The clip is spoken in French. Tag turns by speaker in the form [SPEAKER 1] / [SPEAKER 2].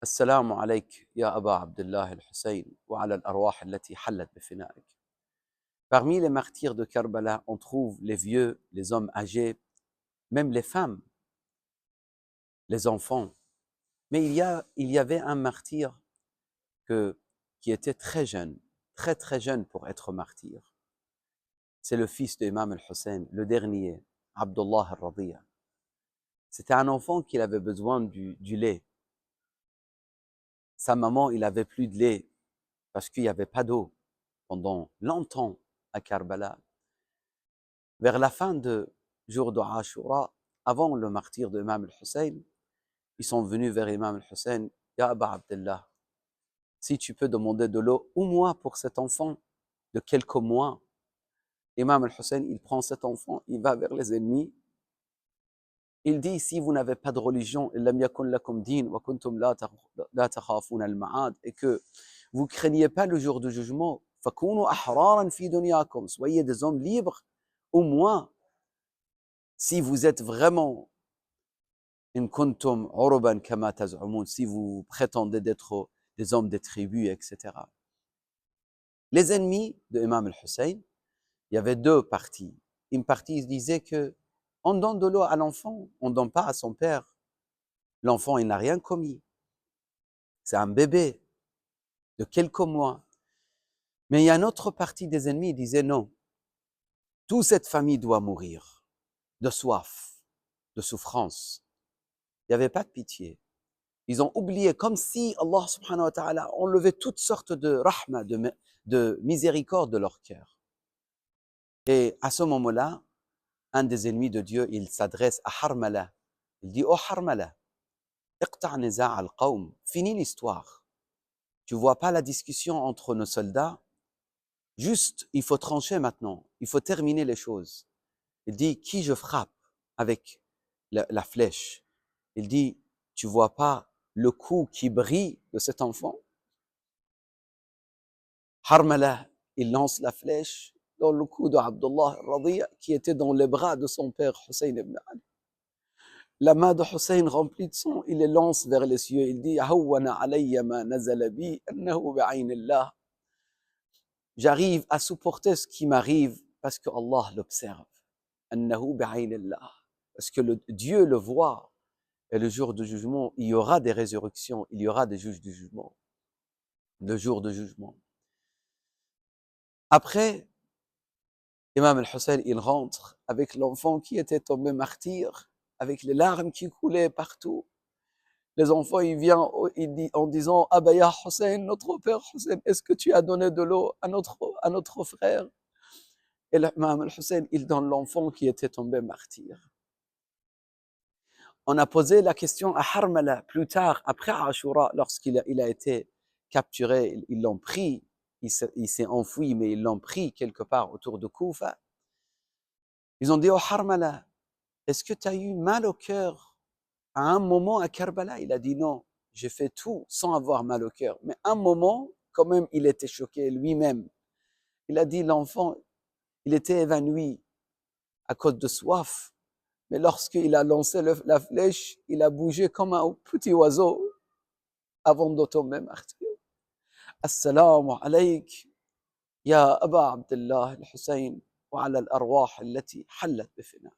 [SPEAKER 1] السلام عليك يا أبا عبد الله الحسين وعلى الأرواح التي حلت بفنائك. Parmi les martyrs de Karbala, on trouve les vieux, les hommes âgés, même les femmes, les enfants. Mais il y avait un martyr qui était très jeune, très très jeune pour être martyr. C'est le fils de Imam al-Hussein, le dernier, Abdullah al-Radiya. C'était un enfant qui avait besoin du lait. Sa maman, il avait plus de lait parce qu'il n'y avait pas d'eau pendant longtemps à Karbala. Vers la fin du jour de Ashura, avant le martyr de Imam al-Hussein, ils sont venus vers Imam al-Hussein, Ya Aba Abdullah, si tu peux demander de l'eau, ou moi pour cet enfant de quelques mois. Imam al-Hussein, il prend cet enfant, il va vers les ennemis. Il dit, si vous n'avez pas de religion, et que vous craignez pas le jour du jugement, soyez des hommes libres, au moins, si vous êtes vraiment si vous prétendez d'être des hommes des tribus, etc. Les ennemis de Imam al-Hussein, il y avait deux parties. Une partie disait que on donne de l'eau à l'enfant, on ne donne pas à son père. L'enfant, il n'a rien commis. C'est un bébé de quelques mois. Mais il y a une autre partie des ennemis qui disait non, toute cette famille doit mourir de soif, de souffrance. Il n'y avait pas de pitié. Ils ont oublié, comme si Allah subhanahu wa ta'ala enlevait toutes sortes de rahma, de miséricorde de leur cœur. Et à ce moment-là, un des ennemis de Dieu, il s'adresse à Harmala. Il dit, oh Harmala, iqta' niza' al-qawm, finis l'histoire. Tu vois pas la discussion entre nos soldats? Juste, il faut trancher maintenant. Il faut terminer les choses. Il dit, qui je frappe avec la flèche? Il dit, tu vois pas le cou qui brille de cet enfant? Harmala, il lance la flèche dans le cou de Abdullah al-Radiya qui était dans les bras de son père Hussein ibn Ali. La main de Hussein remplie de sang, il les lance vers les cieux. Il dit, Hawwana alayya ma nazala bi, annahu bi'aynillah. J'arrive à supporter ce qui m'arrive parce que Allah l'observe. Annahu bi'aynillah. Parce que Dieu le voit. Et le jour du jugement, il y aura des résurrections, il y aura des juges du jugement. Le jour du jugement. Après, Imam al-Hussein, il rentre avec l'enfant qui était tombé martyr, avec les larmes qui coulaient partout. Les enfants, ils viennent en disant, ah ben ya Hussein, notre père Hussein, est-ce que tu as donné de l'eau à notre frère? Et l'imam al-Hussein, il donne l'enfant qui était tombé martyr. On a posé la question à Harmala plus tard, après Ashura, lorsqu'il a été capturé, ils l'ont pris, il s'est enfoui, mais ils l'ont pris quelque part autour de Koufa. Ils ont dit, oh Harmala, est-ce que tu as eu mal au cœur à un moment à Karbala? Il a dit non, j'ai fait tout sans avoir mal au cœur. Mais à un moment, quand même, il était choqué lui-même. Il a dit l'enfant, il était évanoui à cause de soif. Mais lorsqu'il a lancé la flèche, il a bougé comme un petit oiseau avant de tomber martyr. Assalamu alayk, ya Aba Abdullah al-Hussein, wa ala al-arwah allati hallat bifina.